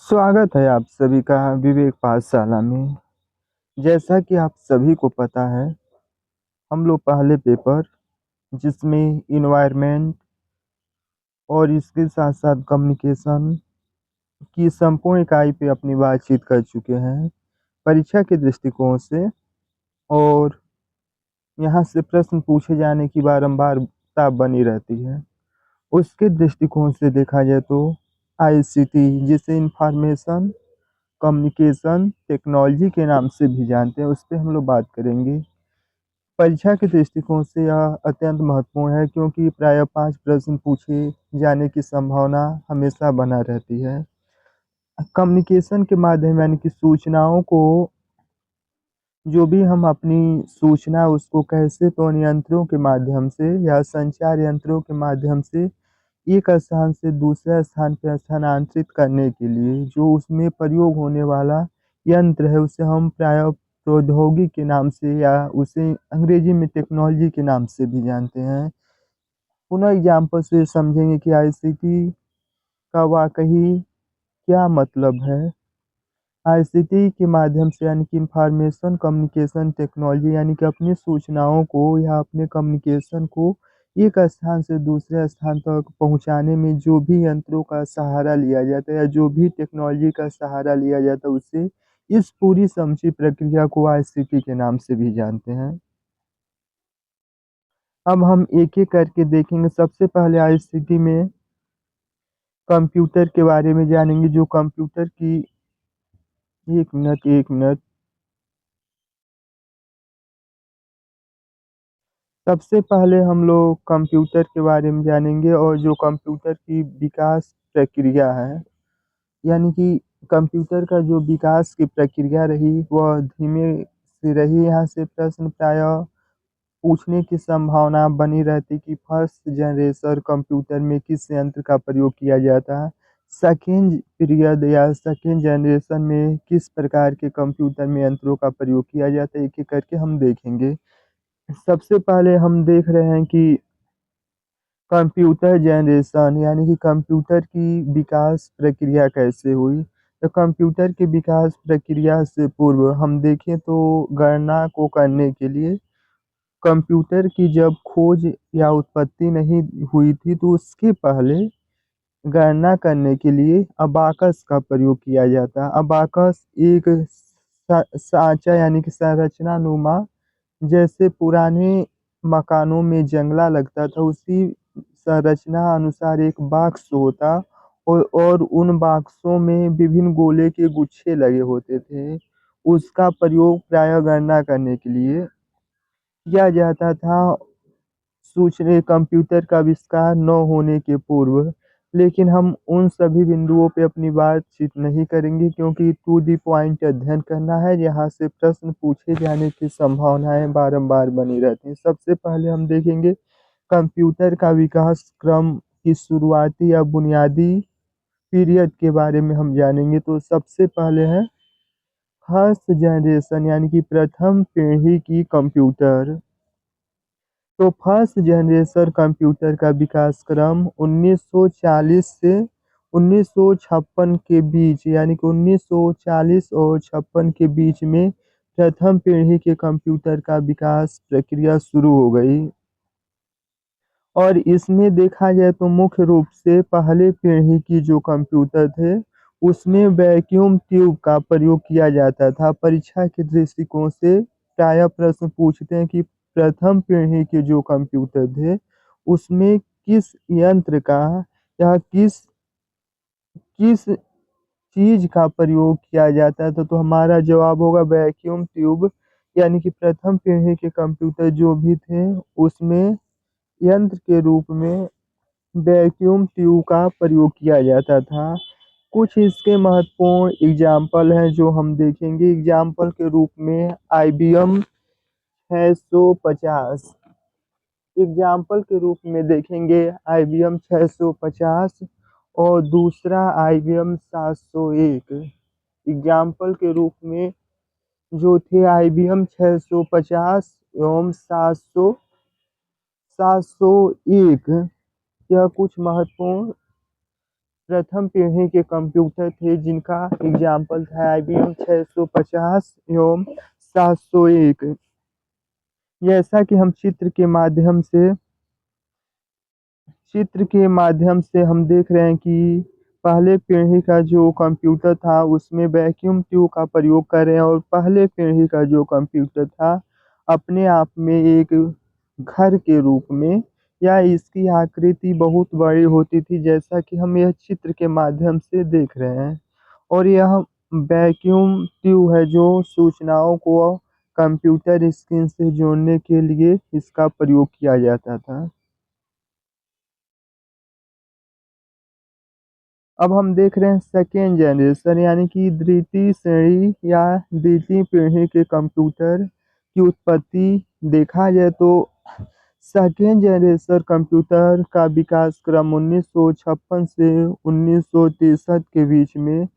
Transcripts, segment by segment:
स्वागत है आप सभी का विवेक पाठशाला में। जैसा कि आप सभी को पता है, हम लोग पहले पेपर जिसमें इन्वायरमेंट और इसके साथ साथ कम्युनिकेशन की संपूर्ण इकाई पे अपनी बातचीत कर चुके हैं परीक्षा के दृष्टिकोण से। और यहाँ से प्रश्न पूछे जाने की बारंबारता बनी रहती है। उसके दृष्टिकोण से देखा जाए तो आईसीटी, जिसे इंफॉर्मेशन कम्युनिकेशन टेक्नोलॉजी के नाम से भी जानते हैं, उस पर हम लोग बात करेंगे। परीक्षा के दृष्टिकोण से यह अत्यंत महत्वपूर्ण है क्योंकि प्रायः 5 प्रश्न पूछे जाने की संभावना हमेशा बना रहती है। कम्युनिकेशन के माध्यम यानी कि सूचनाओं को, जो भी हम अपनी सूचना उसको कैसे तो यंत्रों के माध्यम से या संचार यंत्रों के माध्यम से एक स्थान से दूसरे स्थान पर स्थानांतरित करने के लिए जो उसमें प्रयोग होने वाला यंत्र है, उसे हम प्रायः प्रौद्योगिकी के नाम से या उसे अंग्रेजी में टेक्नोलॉजी के नाम से भी जानते हैं। पुनः एग्जाम्पल से समझेंगे कि आईसीटी का वाकई क्या मतलब है। आईसीटी के माध्यम से यानी कि इंफॉर्मेशन कम्युनिकेशन टेक्नोलॉजी, यानी कि अपनी सूचनाओं को या अपने कम्युनिकेशन को एक स्थान से दूसरे स्थान तक पहुंचाने में जो भी यंत्रों का सहारा लिया जाता है या जो भी टेक्नोलॉजी का सहारा लिया जाता है, उसे इस पूरी समझी प्रक्रिया को आईसीटी के नाम से भी जानते हैं। अब हम एक एक करके देखेंगे। सबसे पहले आईसीटी में कंप्यूटर के बारे में जानेंगे। जो कंप्यूटर की, एक मिनट, सबसे पहले हम लोग कंप्यूटर के बारे में जानेंगे और जो कंप्यूटर की विकास प्रक्रिया है, यानी कि कंप्यूटर का जो विकास की प्रक्रिया रही वह धीमे से रही। यहाँ से प्रश्न प्रायः पूछने की संभावना बनी रहती कि फर्स्ट जनरेशन कंप्यूटर में किस यंत्र का प्रयोग किया जाता है, सेकेंड पीरियड या सेकेंड जनरेशन में किस प्रकार के कंप्यूटर में यंत्रों का प्रयोग किया जाता है। एक एक करके हम देखेंगे। सबसे पहले हम देख रहे हैं कि कंप्यूटर जनरेशन यानी कि कंप्यूटर की विकास प्रक्रिया कैसे हुई। तो कंप्यूटर की विकास प्रक्रिया से पूर्व हम देखें तो गणना को करने के लिए कंप्यूटर की जब खोज या उत्पत्ति नहीं हुई थी, तो उसके पहले गणना करने के लिए अबाकस का प्रयोग किया जाता है। अबाकस एक सांचा यानी कि संरचना नुमा, जैसे पुराने मकानों में जंगला लगता था, उसी संरचना अनुसार एक बॉक्स होता और उन बॉक्सों में विभिन्न गोले के गुच्छे लगे होते थे। उसका प्रयोग प्रायः गणना करने के लिए किया जाता था सूचना कंप्यूटर का आविष्कार न होने के पूर्व। लेकिन हम उन सभी बिंदुओं पे अपनी बातचीत नहीं करेंगे क्योंकि टू दी पॉइंट अध्ययन करना है। यहाँ से प्रश्न पूछे जाने की संभावनाएं बारंबार बनी रहती हैं। सबसे पहले हम देखेंगे कंप्यूटर का विकास क्रम की शुरुआती या बुनियादी पीरियड के बारे में हम जानेंगे। तो सबसे पहले है फर्स्ट जनरेशन यानी कि प्रथम पीढ़ी की कंप्यूटर। तो फर्स्ट जनरेशन कंप्यूटर का विकास क्रम 1940 से 1956 के बीच, यानी कि 1940 और 56 के बीच में प्रथम पीढ़ी के कंप्यूटर का विकास प्रक्रिया शुरू हो गई। और इसमें देखा जाए तो मुख्य रूप से पहले पीढ़ी की जो कंप्यूटर थे उसमें वैक्यूम ट्यूब का प्रयोग किया जाता था। परीक्षा के दृष्टिकोण से प्रायः प्रश्न पूछते हैं कि प्रथम पीढ़ी के जो कंप्यूटर थे उसमें किस यंत्र का या किस किस चीज का प्रयोग किया जाता है। तो हमारा जवाब होगा वैक्यूम ट्यूब। यानी कि प्रथम पीढ़ी के कंप्यूटर जो भी थे उसमें यंत्र के रूप में वैक्यूम ट्यूब का प्रयोग किया जाता था। कुछ इसके महत्वपूर्ण एग्जाम्पल हैं जो हम देखेंगे। एग्जाम्पल के रूप में IBM 650, एग्जाम्पल के रूप में देखेंगे IBM 650 और दूसरा IBM 701। एग्जाम्पल के रूप में जो थे IBM 650 एवं 701, यह कुछ महत्वपूर्ण प्रथम पीढ़ी के कंप्यूटर थे जिनका एग्जाम्पल था IBM 650 एवं 701। जैसा कि हम चित्र के माध्यम से हम देख रहे हैं कि पहले पीढ़ी का जो कंप्यूटर था उसमें वैक्यूम ट्यूब का प्रयोग कर रहे हैं, और पहले पीढ़ी का जो कंप्यूटर था अपने आप में एक घर के रूप में, या इसकी आकृति बहुत बड़ी होती थी, जैसा कि हम यह चित्र के माध्यम से देख रहे हैं। और यह वैक्यूम ट्यूब है जो सूचनाओं को कंप्यूटर स्क्रीन से जोड़ने के लिए इसका प्रयोग किया जाता था। अब हम देख रहे हैं सेकेंड जनरेशन, यानी कि द्वितीय श्रेणी या द्वितीय पीढ़ी के कंप्यूटर की उत्पत्ति। देखा जाए तो सेकेंड जनरेशन कंप्यूटर का विकास क्रम 1956 से 1963 के बीच में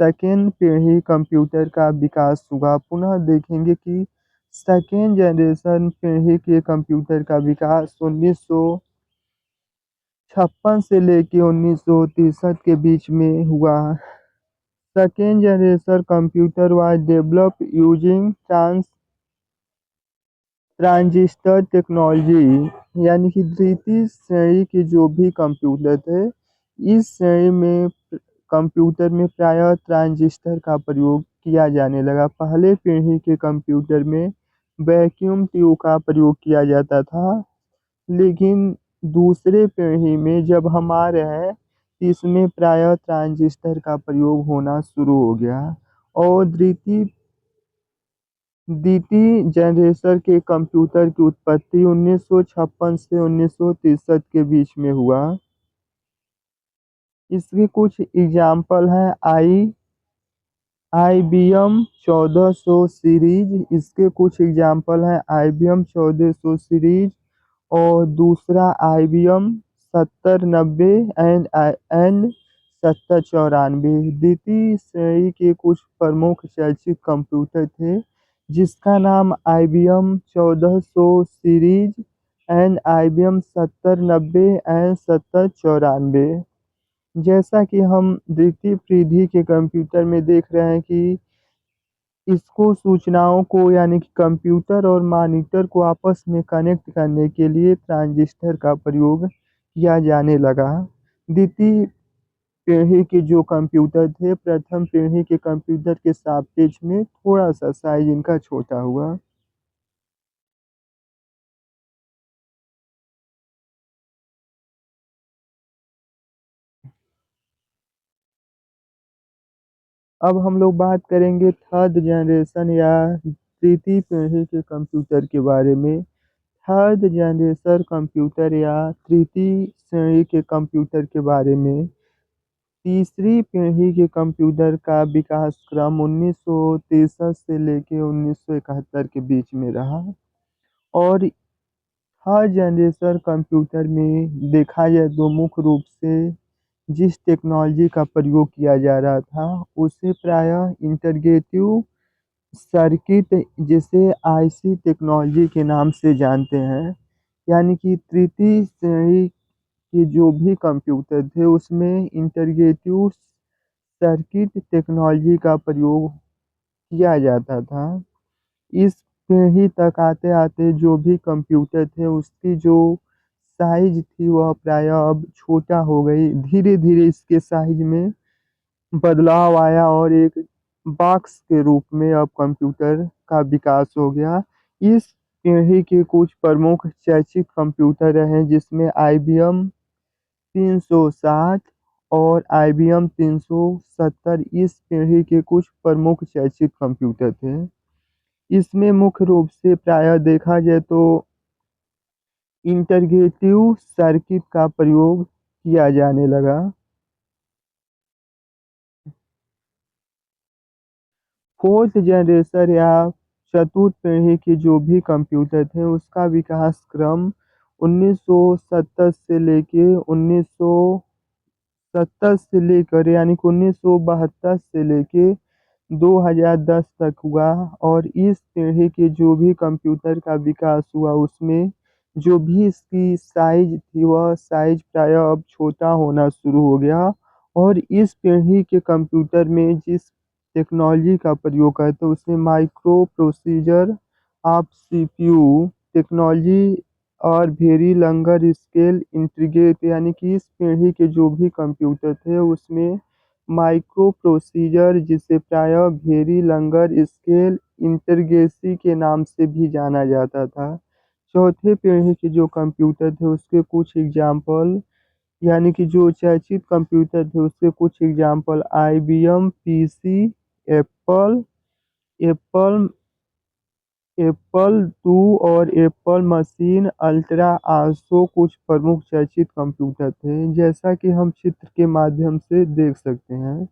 सेकेंड पीढ़ी कंप्यूटर का विकास हुआ। पुनः देखेंगे कि सेकेंड जनरेशन पीढ़ी के कंप्यूटर का विकास 1956 से लेके 1963 के बीच में हुआ। Second generation computer was developed using transistor technology, यानी कि द्वितीय श्रेणी के जो भी कंप्यूटर थे इस श्रेणी में कंप्यूटर में प्रायः ट्रांजिस्टर का प्रयोग किया जाने लगा। पहले पीढ़ी के कंप्यूटर में वैक्यूम ट्यूब का प्रयोग किया जाता था, लेकिन दूसरे पीढ़ी में जब हम आ रहे हैं इसमें प्रायः ट्रांजिस्टर का प्रयोग होना शुरू हो गया। और द्वितीय जनरेशन के कंप्यूटर की उत्पत्ति 1956 से 1963 के बीच में हुआ। इसके कुछ एग्जाम्पल हैं IBM 1400 सीरीज, इसके कुछ एग्जाम्पल हैं IBM 1400 सीरीज, और दूसरा IBM 7090 एंड 7094। द्वितीय श्रेणी के कुछ प्रमुख शैक्षिक कंप्यूटर थे जिसका नाम IBM 1400 series and IBM 7090 and 7094। जैसा कि हम द्वितीय पीढ़ी के कंप्यूटर में देख रहे हैं कि इसको सूचनाओं को, यानी कि कंप्यूटर और मॉनिटर को आपस में कनेक्ट करने के लिए ट्रांजिस्टर का प्रयोग किया जाने लगा। द्वितीय पीढ़ी के जो कंप्यूटर थे प्रथम पीढ़ी के कंप्यूटर के सापेक्ष में थोड़ा सा साइज इनका छोटा हुआ। अब हम लोग बात करेंगे थर्ड जनरेशन या तृतीय पीढ़ी के कंप्यूटर के बारे में। थर्ड जनरेशन कंप्यूटर या तृतीय श्रेणी के कंप्यूटर के बारे में। तीसरी पीढ़ी के कंप्यूटर का विकास क्रम 1963 से लेकर 1971 के बीच में रहा। और थर्ड जनरेशन कंप्यूटर में देखा जाए तो मुख्य रूप से जिस टेक्नोलॉजी का प्रयोग किया जा रहा था उसे प्रायः इंटीग्रेटिव सर्किट, जिसे IC टेक्नोलॉजी के नाम से जानते हैं। यानी कि तृतीय श्रेणी के जो भी कंप्यूटर थे उसमें इंटीग्रेटिव सर्किट टेक्नोलॉजी का प्रयोग किया जाता था। इस पीढ़ी तक आते आते जो भी कंप्यूटर थे उसकी जो साइज थी वह प्रायः अब छोटा हो गई। धीरे धीरे इसके साइज में बदलाव आया और एक बॉक्स के रूप में अब कंप्यूटर का विकास हो गया। इस पीढ़ी के कुछ प्रमुख शैक्षिक कंप्यूटर हैं जिसमें IBM 360 और IBM 370 इस पीढ़ी के कुछ प्रमुख शैक्षिक कंप्यूटर थे। इसमें मुख्य रूप से प्रायः देखा जाए तो इंटीग्रेटिव सर्किट का प्रयोग किया जाने लगा। फोर्थ जनरेशन या चतुर्थ पीढ़ी के जो भी कंप्यूटर थे उसका विकास क्रम 1970 से लेके 1970 से लेकर यानी कि 1972 से लेके 2010 तक हुआ। और इस पीढ़ी के जो भी कंप्यूटर का विकास हुआ उसमें जो भी इसकी साइज थी वह साइज प्रायः अब छोटा होना शुरू हो गया और इस पीढ़ी के कंप्यूटर में जिस टेक्नोलॉजी का प्रयोग करते हैं उसमें micro procedure of CPU technology और वेरी लॉन्गर स्केल इंटीग्रेट, यानी कि इस पीढ़ी के जो भी कंप्यूटर थे उसमें माइक्रो प्रोसीजर, जिसे प्रायः वेरी लॉन्गर स्केल इंटरगेसी के नाम से भी जाना जाता था। चौथे पीढ़ी के जो कंप्यूटर थे उसके कुछ एग्जाम्पल, यानी कि जो चर्चित कंप्यूटर थे उसके कुछ example IBM PC, Apple Apple Apple two और एप्पल मशीन अल्ट्रा आसो कुछ प्रमुख चर्चित कंप्यूटर थे, जैसा कि हम चित्र के माध्यम से देख सकते हैं।